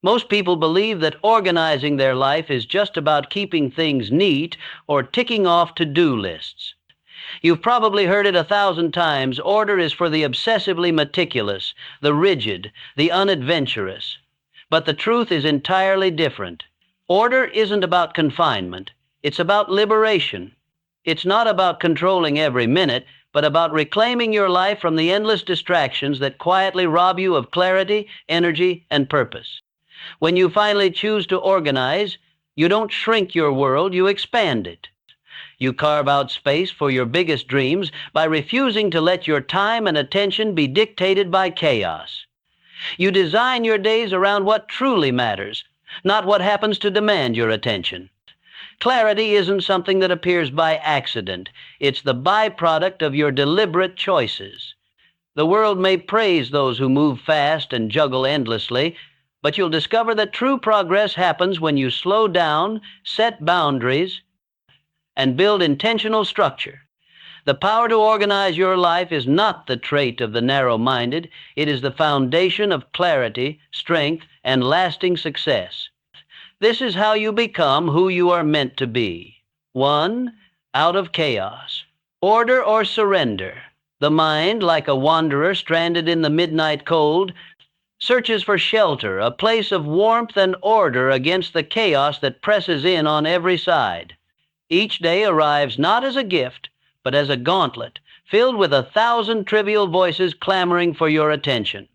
Most people believe that organizing their life is just about keeping things neat or ticking off to-do lists. You've probably heard it 1,000 times. Order is for the obsessively meticulous, the rigid, the unadventurous. But the truth is entirely different. Order isn't about confinement. It's about liberation. It's not about controlling every minute, but about reclaiming your life from the endless distractions that quietly rob you of clarity, energy, and purpose. When you finally choose to organize, you don't shrink your world, you expand it. You carve out space for your biggest dreams by refusing to let your time and attention be dictated by chaos. You design your days around what truly matters, not what happens to demand your attention. Clarity isn't something that appears by accident. It's the byproduct of your deliberate choices. The world may praise those who move fast and juggle endlessly, but you'll discover that true progress happens when you slow down, set boundaries, and build intentional structure. The power to organize your life is not the trait of the narrow-minded. It is the foundation of clarity, strength, and lasting success. This is how you become who you are meant to be. 1. Out of chaos. Order or surrender. The mind, like a wanderer stranded in the midnight cold, searches for shelter, a place of warmth and order against the chaos that presses in on every side. Each day arrives not as a gift, but as a gauntlet, filled with 1,000 trivial voices clamoring for your attention.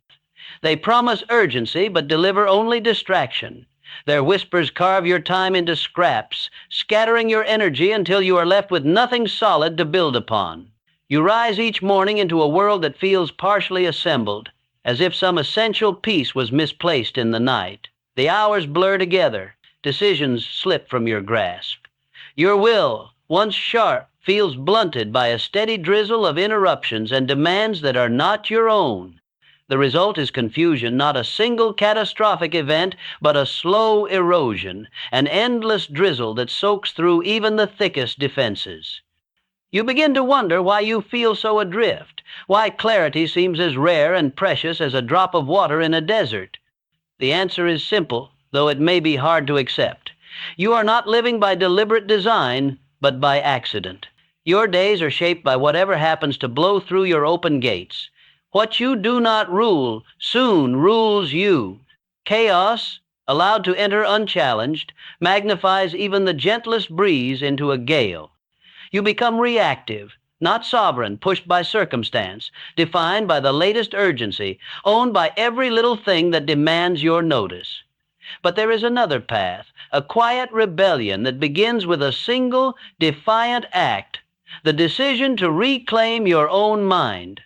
They promise urgency, but deliver only distraction. Their whispers carve your time into scraps, scattering your energy until you are left with nothing solid to build upon. You rise each morning into a world that feels partially assembled, as if some essential piece was misplaced in the night. The hours blur together, decisions slip from your grasp. Your will, once sharp, feels blunted by a steady drizzle of interruptions and demands that are not your own. The result is confusion, not a single catastrophic event, but a slow erosion, an endless drizzle that soaks through even the thickest defenses. You begin to wonder why you feel so adrift, why clarity seems as rare and precious as a drop of water in a desert. The answer is simple, though it may be hard to accept. You are not living by deliberate design, but by accident. Your days are shaped by whatever happens to blow through your open gates. What you do not rule soon rules you. Chaos, allowed to enter unchallenged, magnifies even the gentlest breeze into a gale. You become reactive, not sovereign, pushed by circumstance, defined by the latest urgency, owned by every little thing that demands your notice. But there is another path, a quiet rebellion that begins with a single, defiant act, the decision to reclaim your own mind.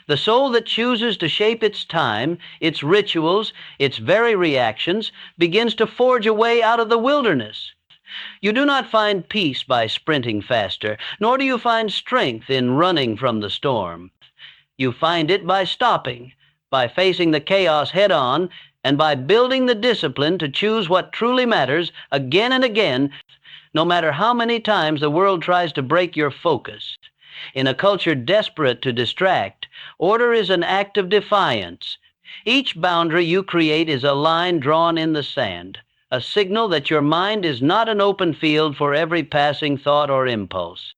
The soul that chooses to shape its time, its rituals, its very reactions, begins to forge a way out of the wilderness. You do not find peace by sprinting faster, nor do you find strength in running from the storm. You find it by stopping, by facing the chaos head-on, and by building the discipline to choose what truly matters again and again, no matter how many times the world tries to break your focus. In a culture desperate to distract, order is an act of defiance. Each boundary you create is a line drawn in the sand, a signal that your mind is not an open field for every passing thought or impulse.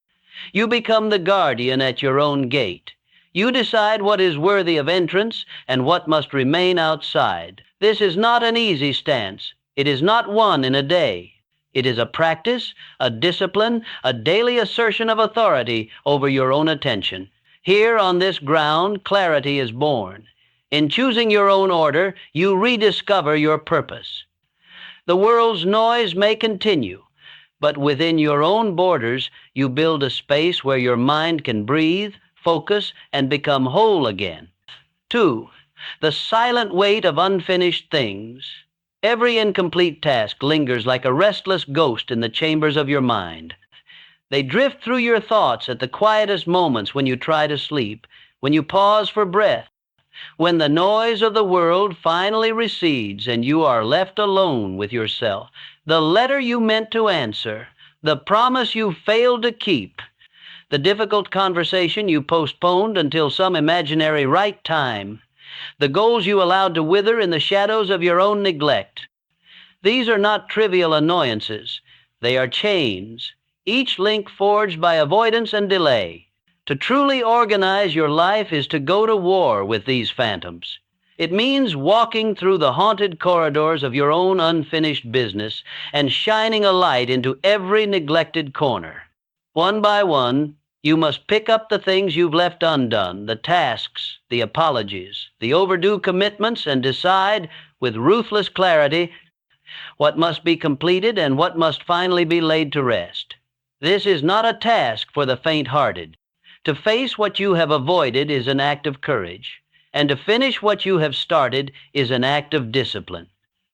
You become the guardian at your own gate. You decide what is worthy of entrance and what must remain outside. This is not an easy stance. It is not won in a day. It is a practice, a discipline, a daily assertion of authority over your own attention. Here on this ground, clarity is born. In choosing your own order, you rediscover your purpose. The world's noise may continue, but within your own borders, you build a space where your mind can breathe, focus, and become whole again. 2. The silent weight of unfinished things. Every incomplete task lingers like a restless ghost in the chambers of your mind. They drift through your thoughts at the quietest moments when you try to sleep, when you pause for breath, when the noise of the world finally recedes and you are left alone with yourself. The letter you meant to answer, the promise you failed to keep, the difficult conversation you postponed until some imaginary right time. the goals you allowed to wither in the shadows of your own neglect. These are not trivial annoyances. They are chains, each link forged by avoidance and delay. To truly organize your life is to go to war with these phantoms. It means walking through the haunted corridors of your own unfinished business and shining a light into every neglected corner. One by one, you must pick up the things you've left undone, the tasks, the apologies, the overdue commitments, and decide, with ruthless clarity, what must be completed and what must finally be laid to rest. This is not a task for the faint-hearted. To face what you have avoided is an act of courage, and to finish what you have started is an act of discipline.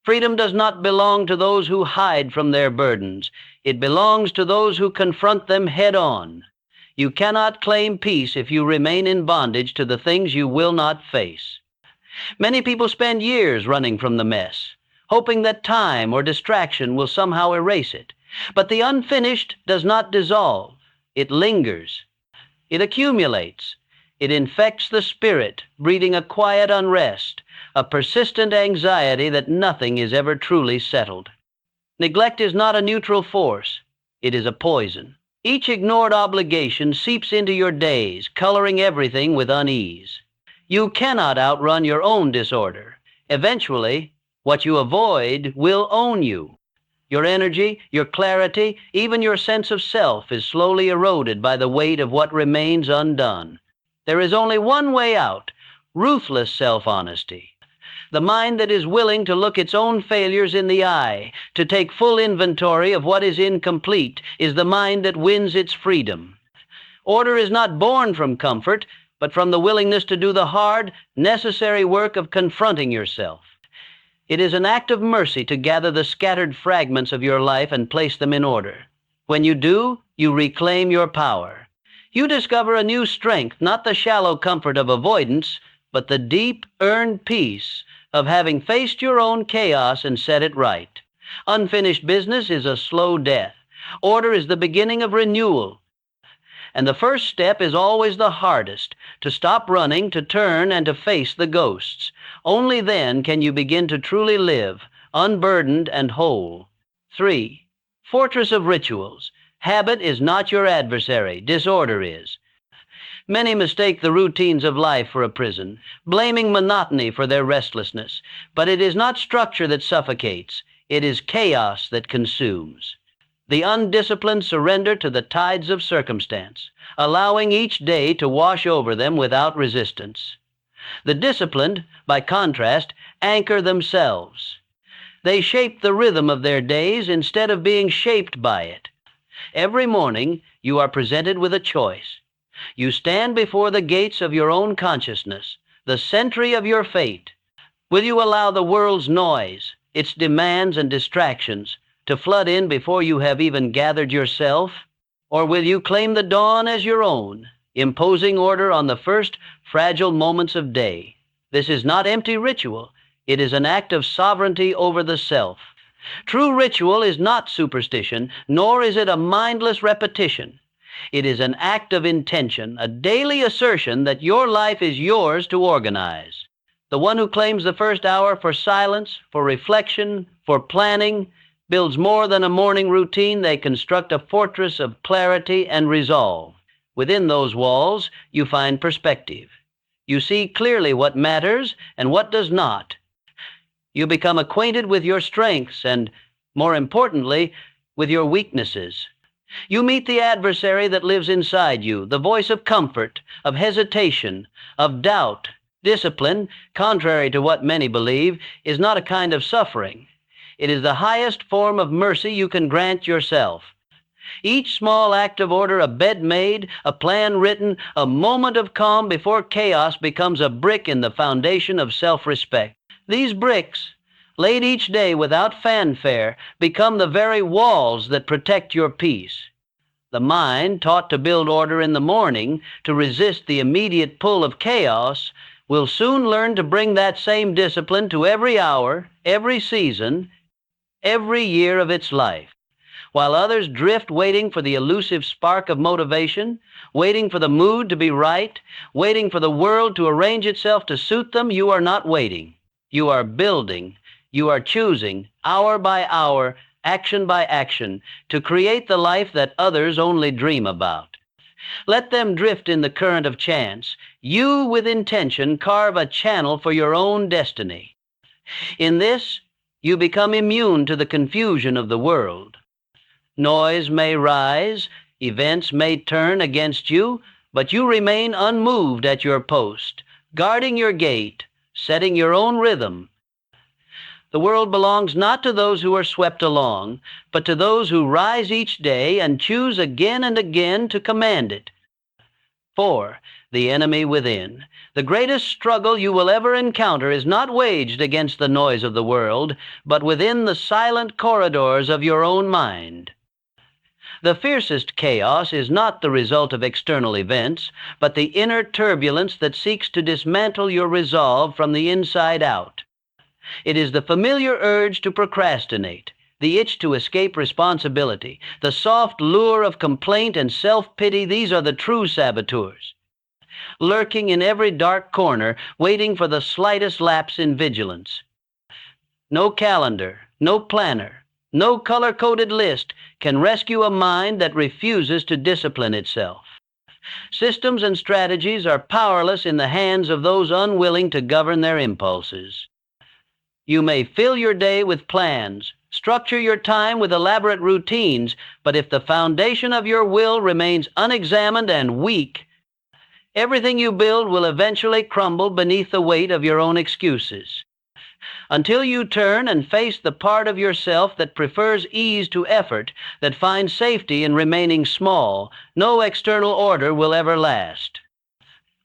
Freedom does not belong to those who hide from their burdens. It belongs to those who confront them head-on. You cannot claim peace if you remain in bondage to the things you will not face. Many people spend years running from the mess, hoping that time or distraction will somehow erase it. But the unfinished does not dissolve. It lingers. It accumulates. It infects the spirit, breeding a quiet unrest, a persistent anxiety that nothing is ever truly settled. Neglect is not a neutral force. It is a poison. Each ignored obligation seeps into your days, coloring everything with unease. You cannot outrun your own disorder. Eventually, what you avoid will own you. Your energy, your clarity, even your sense of self is slowly eroded by the weight of what remains undone. There is only one way out: ruthless self-honesty. The mind that is willing to look its own failures in the eye, to take full inventory of what is incomplete, is the mind that wins its freedom. Order is not born from comfort, but from the willingness to do the hard, necessary work of confronting yourself. It is an act of mercy to gather the scattered fragments of your life and place them in order. When you do, you reclaim your power. You discover a new strength, not the shallow comfort of avoidance, but the deep, earned peace of having faced your own chaos and set it right. Unfinished business is a slow death. Order is the beginning of renewal. And the first step is always the hardest: to stop running, to turn, and to face the ghosts. Only then can you begin to truly live, unburdened and whole. 3. Fortress of rituals. Habit is not your adversary. Disorder is. Many mistake the routines of life for a prison, blaming monotony for their restlessness. But it is not structure that suffocates. It is chaos that consumes. The undisciplined surrender to the tides of circumstance, allowing each day to wash over them without resistance. The disciplined, by contrast, anchor themselves. They shape the rhythm of their days instead of being shaped by it. Every morning, you are presented with a choice. You stand before the gates of your own consciousness, the sentry of your fate. Will you allow the world's noise, its demands and distractions, to flood in before you have even gathered yourself? Or will you claim the dawn as your own, imposing order on the first fragile moments of day? This is not empty ritual. It is an act of sovereignty over the self. True ritual is not superstition, nor is it a mindless repetition. It is an act of intention, a daily assertion that your life is yours to organize. The one who claims the first hour for silence, for reflection, for planning, builds more than a morning routine. They construct a fortress of clarity and resolve. Within those walls, you find perspective. You see clearly what matters and what does not. You become acquainted with your strengths and, more importantly, with your weaknesses. You meet the adversary that lives inside you, the voice of comfort, of hesitation, of doubt. Discipline, contrary to what many believe, is not a kind of suffering. It is the highest form of mercy you can grant yourself. Each small act of order, a bed made, a plan written, a moment of calm before chaos, becomes a brick in the foundation of self-respect. These bricks, laid each day without fanfare, become the very walls that protect your peace. The mind, taught to build order in the morning, to resist the immediate pull of chaos, will soon learn to bring that same discipline to every hour, every season, every year of its life. While others drift waiting for the elusive spark of motivation, waiting for the mood to be right, waiting for the world to arrange itself to suit them, you are not waiting. You are building. You are choosing, hour by hour, action by action, to create the life that others only dream about. Let them drift in the current of chance. You, with intention, carve a channel for your own destiny. In this, you become immune to the confusion of the world. Noise may rise, events may turn against you, but you remain unmoved at your post, guarding your gate, setting your own rhythm. The world belongs not to those who are swept along, but to those who rise each day and choose again and again to command it. 4. The enemy within. The greatest struggle you will ever encounter is not waged against the noise of the world, but within the silent corridors of your own mind. The fiercest chaos is not the result of external events, but the inner turbulence that seeks to dismantle your resolve from the inside out. It is the familiar urge to procrastinate, the itch to escape responsibility, the soft lure of complaint and self-pity. These are the true saboteurs, lurking in every dark corner, waiting for the slightest lapse in vigilance. No calendar, no planner, no color-coded list can rescue a mind that refuses to discipline itself. Systems and strategies are powerless in the hands of those unwilling to govern their impulses. You may fill your day with plans, structure your time with elaborate routines, but if the foundation of your will remains unexamined and weak, everything you build will eventually crumble beneath the weight of your own excuses. Until you turn and face the part of yourself that prefers ease to effort, that finds safety in remaining small, no external order will ever last.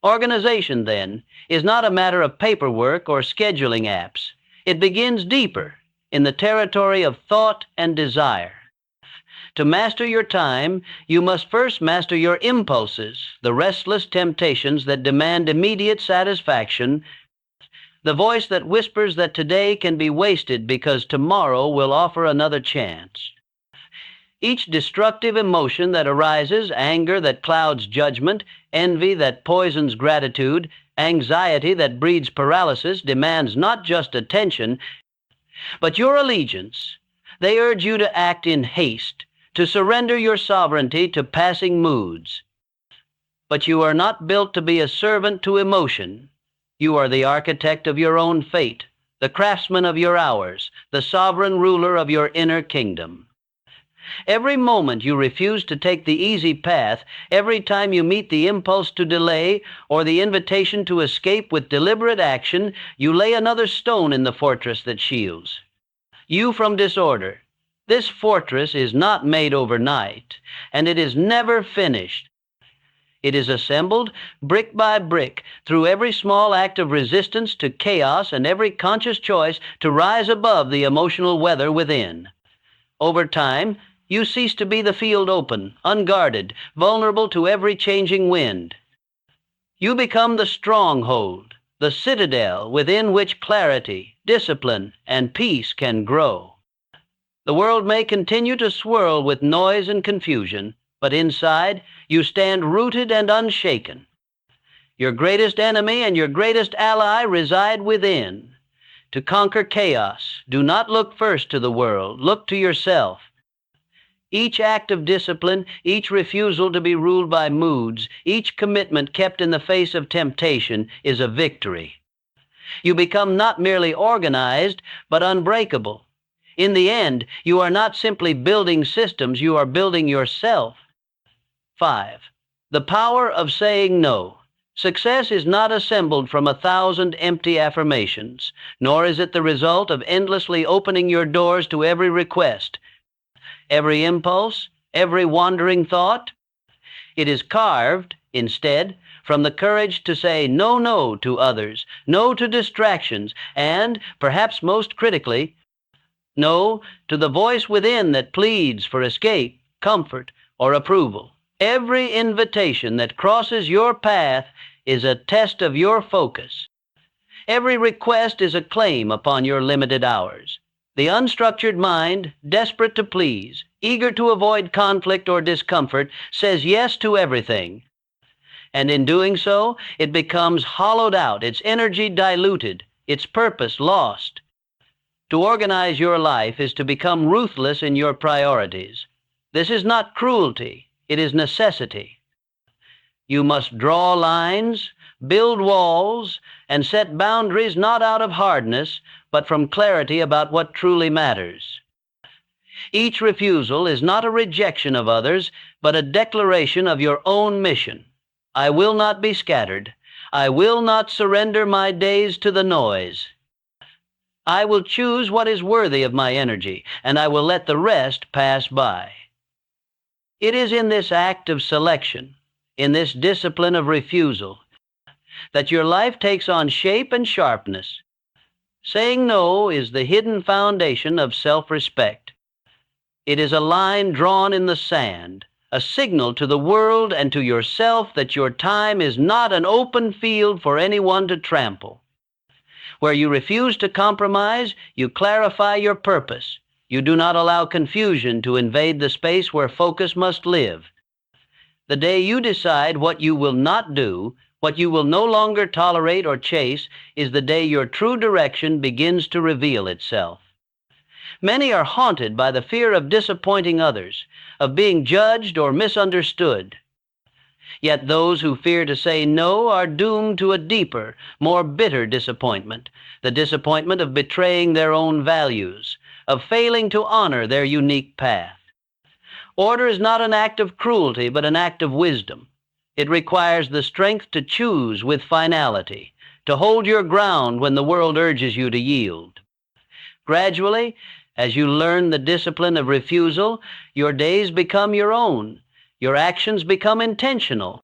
Organization, then, is not a matter of paperwork or scheduling apps. It begins deeper, in the territory of thought and desire. To master your time, you must first master your impulses, the restless temptations that demand immediate satisfaction, the voice that whispers that today can be wasted because tomorrow will offer another chance. Each destructive emotion that arises, anger that clouds judgment, envy that poisons gratitude, anxiety that breeds paralysis, demands not just attention, but your allegiance. They urge you to act in haste, to surrender your sovereignty to passing moods. But you are not built to be a servant to emotion. You are the architect of your own fate, the craftsman of your hours, the sovereign ruler of your inner kingdom. Every moment you refuse to take the easy path, every time you meet the impulse to delay or the invitation to escape with deliberate action, you lay another stone in the fortress that shields you from disorder. This fortress is not made overnight, and it is never finished. It is assembled brick by brick through every small act of resistance to chaos and every conscious choice to rise above the emotional weather within. Over time, you cease to be the field open, unguarded, vulnerable to every changing wind. You become the stronghold, the citadel within which clarity, discipline, and peace can grow. The world may continue to swirl with noise and confusion, but inside, you stand rooted and unshaken. Your greatest enemy and your greatest ally reside within. To conquer chaos, do not look first to the world, look to yourself. Each act of discipline, each refusal to be ruled by moods, each commitment kept in the face of temptation is a victory. You become not merely organized, but unbreakable. In the end, you are not simply building systems, you are building yourself. 5. The power of saying no. Success is not assembled from 1,000 empty affirmations, nor is it the result of endlessly opening your doors to every request, every impulse, every wandering thought. It is carved, instead, from the courage to say no to others, no to distractions, and, perhaps most critically, no to the voice within that pleads for escape, comfort, or approval. Every invitation that crosses your path is a test of your focus. Every request is a claim upon your limited hours. The unstructured mind, desperate to please, eager to avoid conflict or discomfort, says yes to everything. And in doing so, it becomes hollowed out, its energy diluted, its purpose lost. To organize your life is to become ruthless in your priorities. This is not cruelty, it is necessity. You must draw lines, build walls, and set boundaries not out of hardness, but from clarity about what truly matters. Each refusal is not a rejection of others, but a declaration of your own mission. I will not be scattered. I will not surrender my days to the noise. I will choose what is worthy of my energy, and I will let the rest pass by. It is in this act of selection, in this discipline of refusal, that your life takes on shape and sharpness. Saying no is the hidden foundation of self-respect. It is a line drawn in the sand, a signal to the world and to yourself that your time is not an open field for anyone to trample. Where you refuse to compromise, you clarify your purpose. You do not allow confusion to invade the space where focus must live. The day you decide what you will not do, what you will no longer tolerate or chase, is the day your true direction begins to reveal itself. Many are haunted by the fear of disappointing others, of being judged or misunderstood. Yet those who fear to say no are doomed to a deeper, more bitter disappointment, the disappointment of betraying their own values, of failing to honor their unique path. Order is not an act of cruelty, but an act of wisdom. It requires the strength to choose with finality, to hold your ground when the world urges you to yield. Gradually, as you learn the discipline of refusal, your days become your own. Your actions become intentional.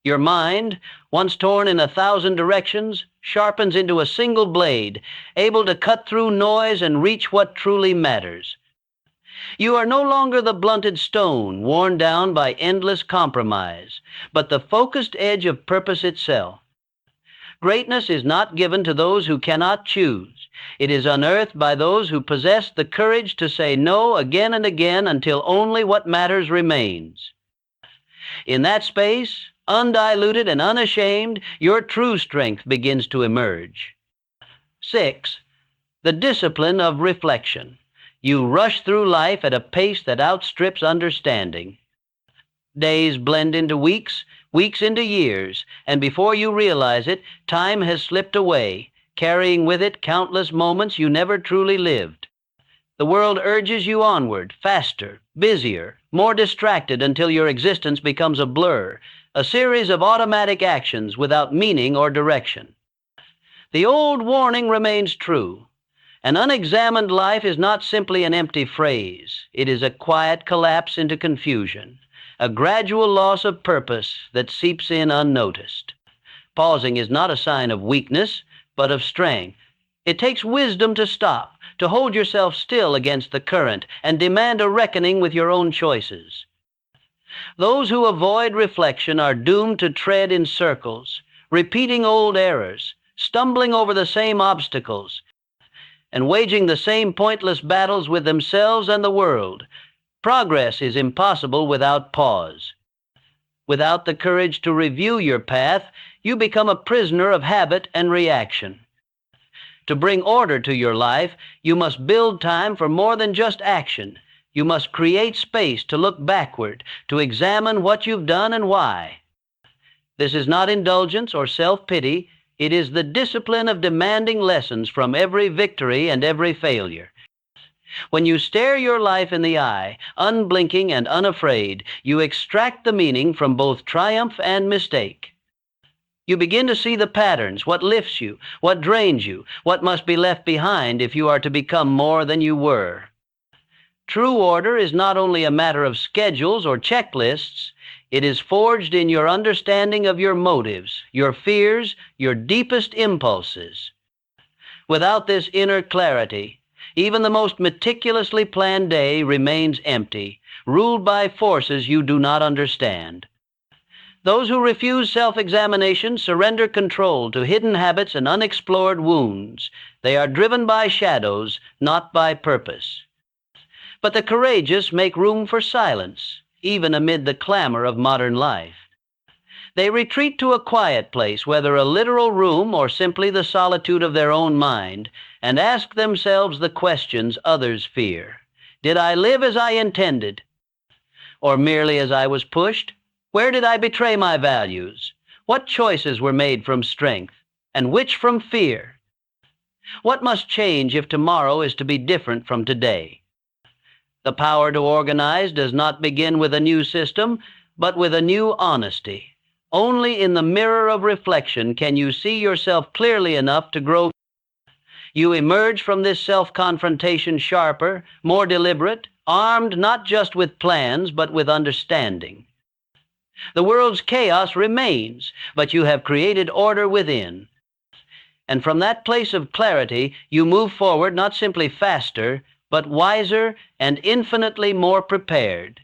Your mind, once torn in 1,000 directions, sharpens into a single blade, able to cut through noise and reach what truly matters. You are no longer the blunted stone worn down by endless compromise, but the focused edge of purpose itself. Greatness is not given to those who cannot choose. It is unearthed by those who possess the courage to say no again and again until only what matters remains. In that space, undiluted and unashamed, your true strength begins to emerge. 6. The discipline of reflection. You rush through life at a pace that outstrips understanding. Days blend into weeks, weeks into years, and before you realize it, time has slipped away, carrying with it countless moments you never truly lived. The world urges you onward, faster, busier, more distracted until your existence becomes a blur, a series of automatic actions without meaning or direction. The old warning remains true. An unexamined life is not simply an empty phrase. It is a quiet collapse into confusion, a gradual loss of purpose that seeps in unnoticed. Pausing is not a sign of weakness, but of strength. It takes wisdom to stop, to hold yourself still against the current, and demand a reckoning with your own choices. Those who avoid reflection are doomed to tread in circles, repeating old errors, stumbling over the same obstacles, and waging the same pointless battles with themselves and the world. Progress is impossible without pause. Without the courage to review your path, you become a prisoner of habit and reaction. To bring order to your life, you must build time for more than just action. You must create space to look backward, to examine what you've done and why. This is not indulgence or self-pity. It is the discipline of demanding lessons from every victory and every failure. When you stare your life in the eye, unblinking and unafraid, you extract the meaning from both triumph and mistake. You begin to see the patterns, what lifts you, what drains you, what must be left behind if you are to become more than you were. True order is not only a matter of schedules or checklists. It is forged in your understanding of your motives, your fears, your deepest impulses. Without this inner clarity, even the most meticulously planned day remains empty, ruled by forces you do not understand. Those who refuse self-examination surrender control to hidden habits and unexplored wounds. They are driven by shadows, not by purpose. But the courageous make room for silence, even amid the clamor of modern life. They retreat to a quiet place, whether a literal room or simply the solitude of their own mind, and ask themselves the questions others fear. Did I live as I intended, or merely as I was pushed? Where did I betray my values? What choices were made from strength, and which from fear? What must change if tomorrow is to be different from today? The power to organize does not begin with a new system, but with a new honesty. Only in the mirror of reflection can you see yourself clearly enough to grow. You emerge from this self-confrontation sharper, more deliberate, armed not just with plans, but with understanding. The world's chaos remains, but you have created order within. And from that place of clarity, you move forward not simply faster, but wiser and infinitely more prepared.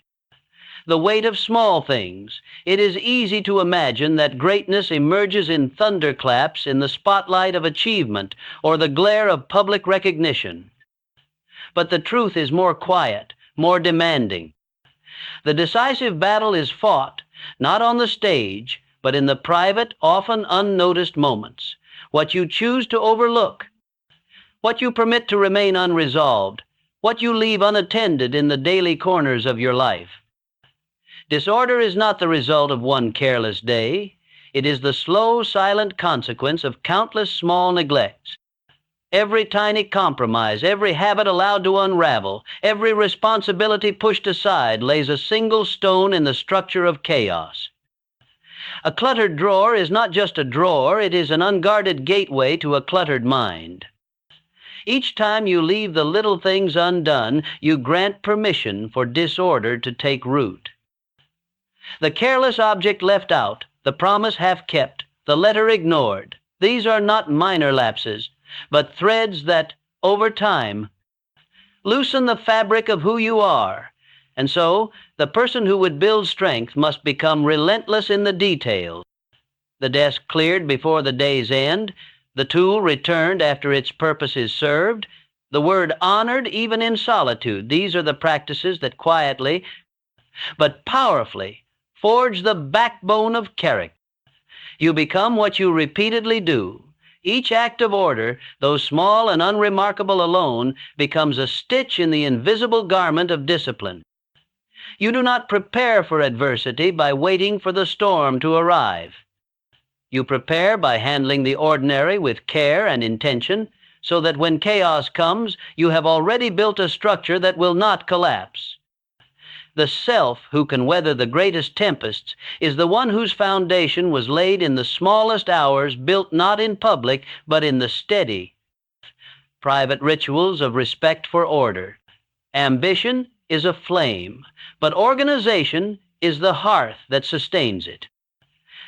The weight of small things. It is easy to imagine that greatness emerges in thunderclaps in the spotlight of achievement or the glare of public recognition. But the truth is more quiet, more demanding. The decisive battle is fought, not on the stage, but in the private, often unnoticed moments. What you choose to overlook, what you permit to remain unresolved, what you leave unattended in the daily corners of your life. Disorder is not the result of one careless day. It is the slow, silent consequence of countless small neglects. Every tiny compromise, every habit allowed to unravel, every responsibility pushed aside lays a single stone in the structure of chaos. A cluttered drawer is not just a drawer, it is an unguarded gateway to a cluttered mind. Each time you leave the little things undone, you grant permission for disorder to take root. The careless object left out, the promise half kept, the letter ignored. These are not minor lapses, but threads that, over time, loosen the fabric of who you are. And so, the person who would build strength must become relentless in the details. The desk cleared before the day's end, the tool returned after its purpose is served, the word honored even in solitude. These are the practices that quietly, but powerfully, forge the backbone of character. You become what you repeatedly do. Each act of order, though small and unremarkable alone, becomes a stitch in the invisible garment of discipline. You do not prepare for adversity by waiting for the storm to arrive. You prepare by handling the ordinary with care and intention, so that when chaos comes, you have already built a structure that will not collapse. The self who can weather the greatest tempests is the one whose foundation was laid in the smallest hours, built not in public, but in the steady, private rituals of respect for order. Ambition is a flame, but organization is the hearth that sustains it.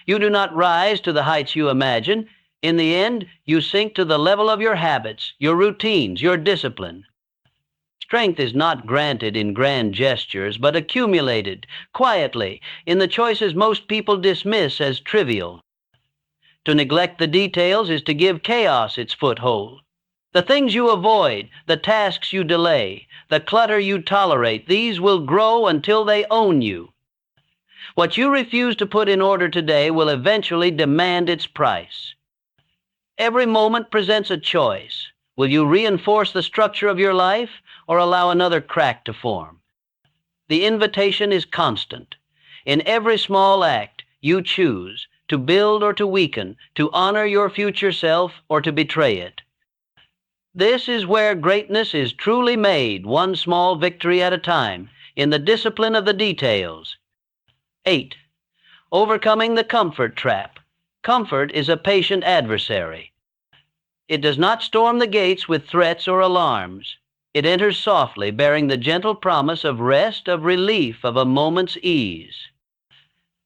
You do not rise to the heights you imagine. In the end, you sink to the level of your habits, your routines, your discipline. Strength is not granted in grand gestures, but accumulated, quietly, in the choices most people dismiss as trivial. To neglect the details is to give chaos its foothold. The things you avoid, the tasks you delay, the clutter you tolerate, these will grow until they own you. What you refuse to put in order today will eventually demand its price. Every moment presents a choice. Will you reinforce the structure of your life or allow another crack to form? The invitation is constant. In every small act, you choose to build or to weaken, to honor your future self or to betray it. This is where greatness is truly made, one small victory at a time, in the discipline of the details. 8. Overcoming the comfort trap. Comfort is a patient adversary. It does not storm the gates with threats or alarms. It enters softly, bearing the gentle promise of rest, of relief, of a moment's ease.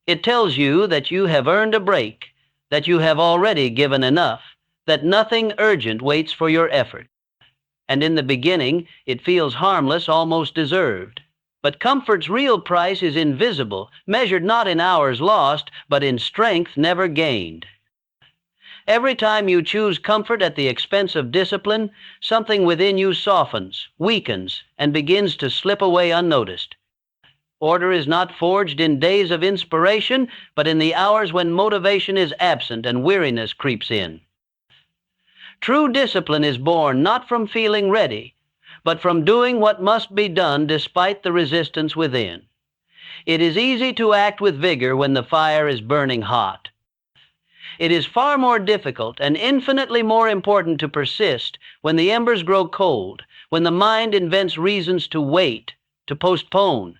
It tells you that you have earned a break, that you have already given enough, that nothing urgent waits for your effort. And in the beginning, it feels harmless, almost deserved. But comfort's real price is invisible, measured not in hours lost, but in strength never gained. Every time you choose comfort at the expense of discipline, something within you softens, weakens, and begins to slip away unnoticed. Order is not forged in days of inspiration, but in the hours when motivation is absent and weariness creeps in. True discipline is born not from feeling ready, but from doing what must be done despite the resistance within. It is easy to act with vigor when the fire is burning hot. It is far more difficult and infinitely more important to persist when the embers grow cold, when the mind invents reasons to wait, to postpone,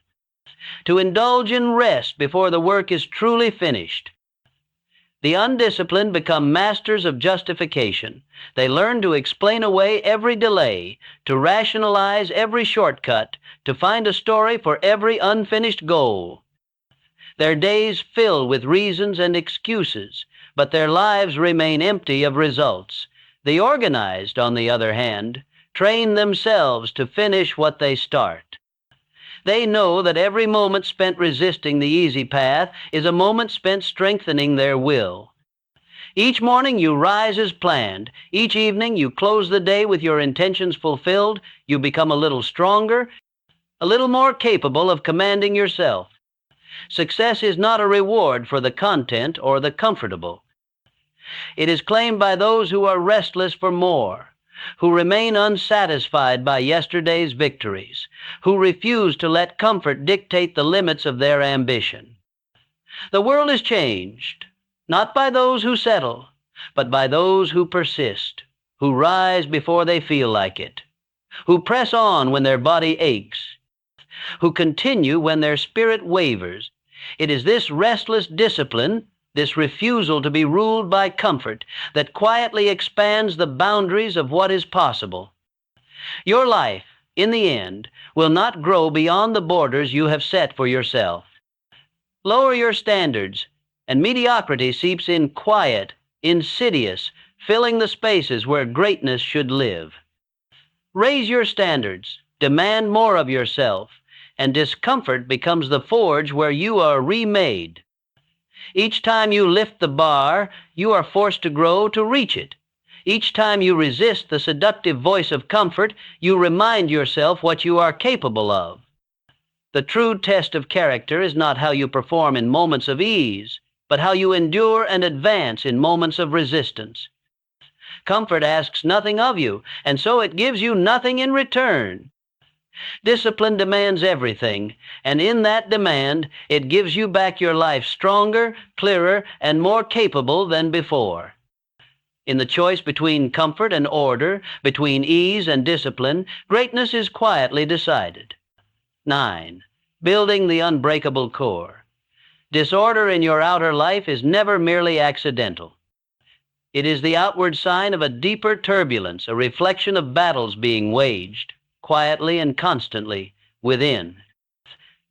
to indulge in rest before the work is truly finished. The undisciplined become masters of justification. They learn to explain away every delay, to rationalize every shortcut, to find a story for every unfinished goal. Their days fill with reasons and excuses, but their lives remain empty of results. The organized, on the other hand, train themselves to finish what they start. They know that every moment spent resisting the easy path is a moment spent strengthening their will. Each morning you rise as planned. Each evening you close the day with your intentions fulfilled. You become a little stronger, a little more capable of commanding yourself. Success is not a reward for the content or the comfortable. It is claimed by those who are restless for more, who remain unsatisfied by yesterday's victories, who refuse to let comfort dictate the limits of their ambition. The world is changed, not by those who settle, but by those who persist, who rise before they feel like it, who press on when their body aches, who continue when their spirit wavers. It is this restless discipline, this refusal to be ruled by comfort, that quietly expands the boundaries of what is possible. Your life, in the end, will not grow beyond the borders you have set for yourself. Lower your standards, and mediocrity seeps in quiet, insidious, filling the spaces where greatness should live. Raise your standards, demand more of yourself, and discomfort becomes the forge where you are remade. Each time you lift the bar, you are forced to grow to reach it. Each time you resist the seductive voice of comfort, you remind yourself what you are capable of. The true test of character is not how you perform in moments of ease, but how you endure and advance in moments of resistance. Comfort asks nothing of you, and so it gives you nothing in return. Discipline demands everything, and in that demand, it gives you back your life stronger, clearer, and more capable than before. In the choice between comfort and order, between ease and discipline, greatness is quietly decided. 9. Building the unbreakable core. Disorder in your outer life is never merely accidental. It is the outward sign of a deeper turbulence, a reflection of battles being waged, quietly and constantly, within.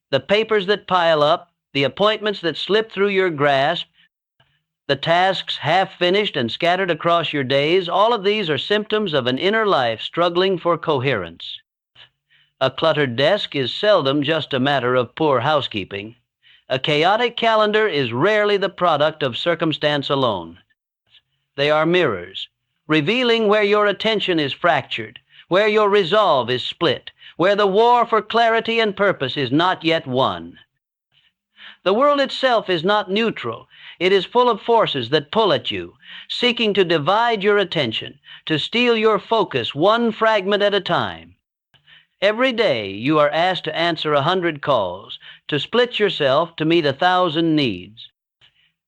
The papers that pile up, the appointments that slip through your grasp, the tasks half finished and scattered across your days, all of these are symptoms of an inner life struggling for coherence. A cluttered desk is seldom just a matter of poor housekeeping. A chaotic calendar is rarely the product of circumstance alone. They are mirrors, revealing where your attention is fractured, where your resolve is split, where the war for clarity and purpose is not yet won. The world itself is not neutral. It is full of forces that pull at you, seeking to divide your attention, to steal your focus one fragment at a time. Every day you are asked to answer 100 calls, to split yourself to meet 1,000 needs.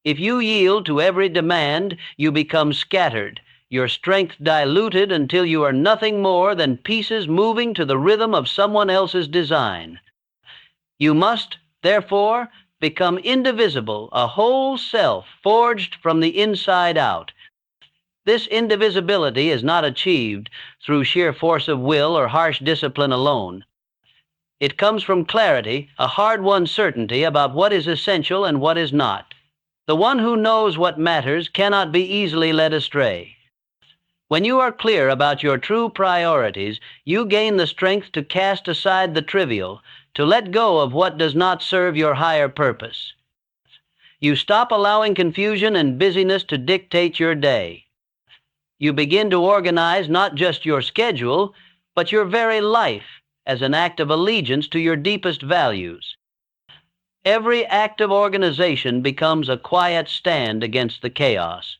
If you yield to every demand, you become scattered, your strength diluted until you are nothing more than pieces moving to the rhythm of someone else's design. You must, therefore, become indivisible, a whole self forged from the inside out. This indivisibility is not achieved through sheer force of will or harsh discipline alone. It comes from clarity, a hard-won certainty about what is essential and what is not. The one who knows what matters cannot be easily led astray. When you are clear about your true priorities, you gain the strength to cast aside the trivial, to let go of what does not serve your higher purpose. You stop allowing confusion and busyness to dictate your day. You begin to organize not just your schedule, but your very life as an act of allegiance to your deepest values. Every act of organization becomes a quiet stand against the chaos.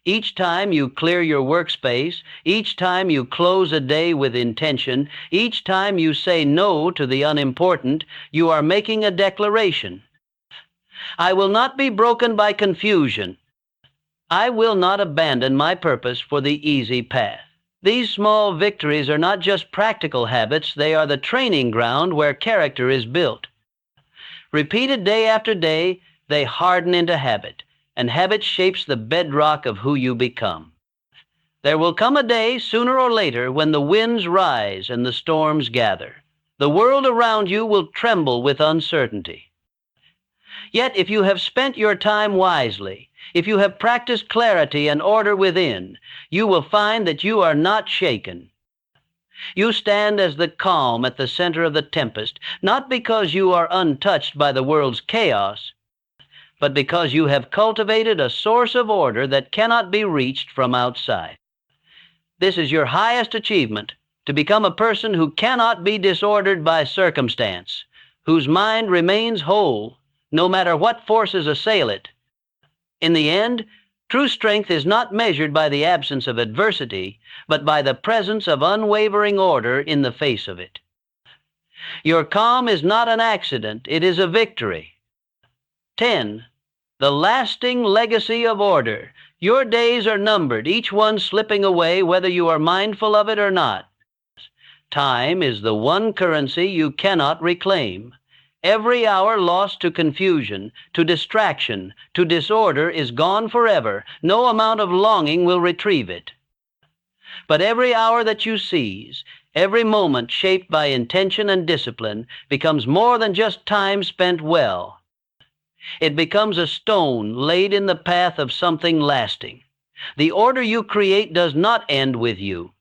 Each time you clear your workspace, each time you close a day with intention, each time you say no to the unimportant, you are making a declaration. I will not be broken by confusion. I will not abandon my purpose for the easy path. These small victories are not just practical habits, they are the training ground where character is built. Repeated day after day, they harden into habit, and habit shapes the bedrock of who you become. There will come a day, sooner or later, when the winds rise and the storms gather. The world around you will tremble with uncertainty. Yet if you have spent your time wisely, if you have practiced clarity and order within, you will find that you are not shaken. You stand as the calm at the center of the tempest, not because you are untouched by the world's chaos, but because you have cultivated a source of order that cannot be reached from outside. This is your highest achievement, to become a person who cannot be disordered by circumstance, whose mind remains whole, no matter what forces assail it. In the end, true strength is not measured by the absence of adversity, but by the presence of unwavering order in the face of it. Your calm is not an accident, it is a victory. 10. The lasting legacy of order. Your days are numbered, each one slipping away whether you are mindful of it or not. Time is the one currency you cannot reclaim. Every hour lost to confusion, to distraction, to disorder is gone forever. No amount of longing will retrieve it. But every hour that you seize, every moment shaped by intention and discipline, becomes more than just time spent well. It becomes a stone laid in the path of something lasting. The order you create does not end with you.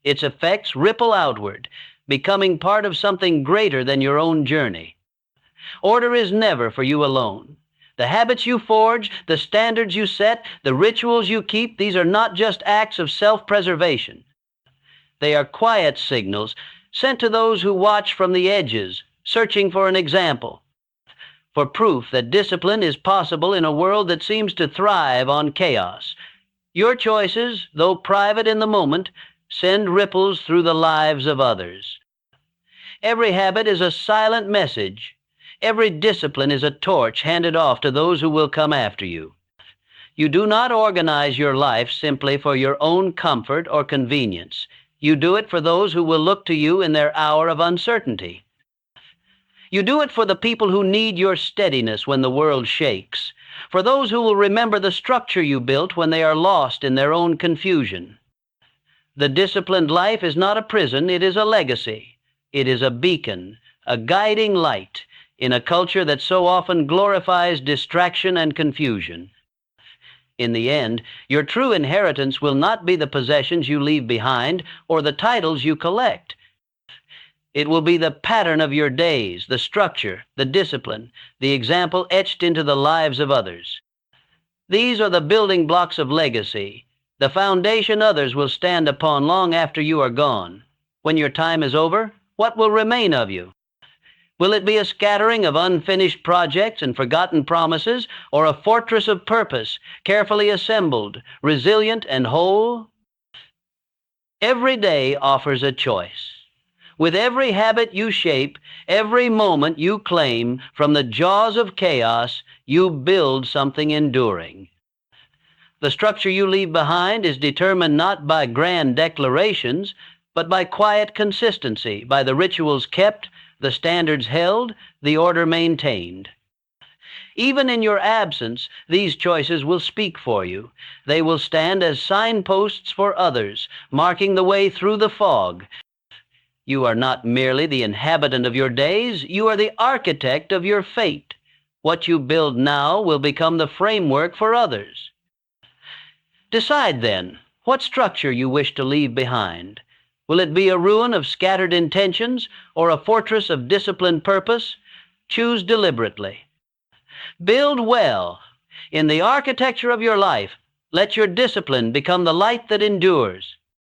Its effects ripple outward, becoming part of something greater than your own journey. Order is never for you alone. The habits you forge, the standards you set, the rituals you keep, these are not just acts of self-preservation. They are quiet signals sent to those who watch from the edges, searching for an example, for proof that discipline is possible in a world that seems to thrive on chaos. Your choices, though private in the moment, send ripples through the lives of others. Every habit is a silent message. Every discipline is a torch handed off to those who will come after you. You do not organize your life simply for your own comfort or convenience. You do it for those who will look to you in their hour of uncertainty. You do it for the people who need your steadiness when the world shakes, for those who will remember the structure you built when they are lost in their own confusion. The disciplined life is not a prison, it is a legacy. It is a beacon, a guiding light, in a culture that so often glorifies distraction and confusion. In the end, your true inheritance will not be the possessions you leave behind or the titles you collect. It will be the pattern of your days, the structure, the discipline, the example etched into the lives of others. These are the building blocks of legacy, the foundation others will stand upon long after you are gone. When your time is over, what will remain of you? Will it be a scattering of unfinished projects and forgotten promises, or a fortress of purpose, carefully assembled, resilient and whole? Every day offers a choice. With every habit you shape, every moment you claim, from the jaws of chaos, you build something enduring. The structure you leave behind is determined not by grand declarations, but by quiet consistency, by the rituals kept, the standards held, the order maintained. Even in your absence, these choices will speak for you. They will stand as signposts for others, marking the way through the fog. You are not merely the inhabitant of your days, you are the architect of your fate. What you build now will become the framework for others. Decide then, what structure you wish to leave behind. Will it be a ruin of scattered intentions or a fortress of disciplined purpose? Choose deliberately. Build well. In the architecture of your life, let your discipline become the light that endures.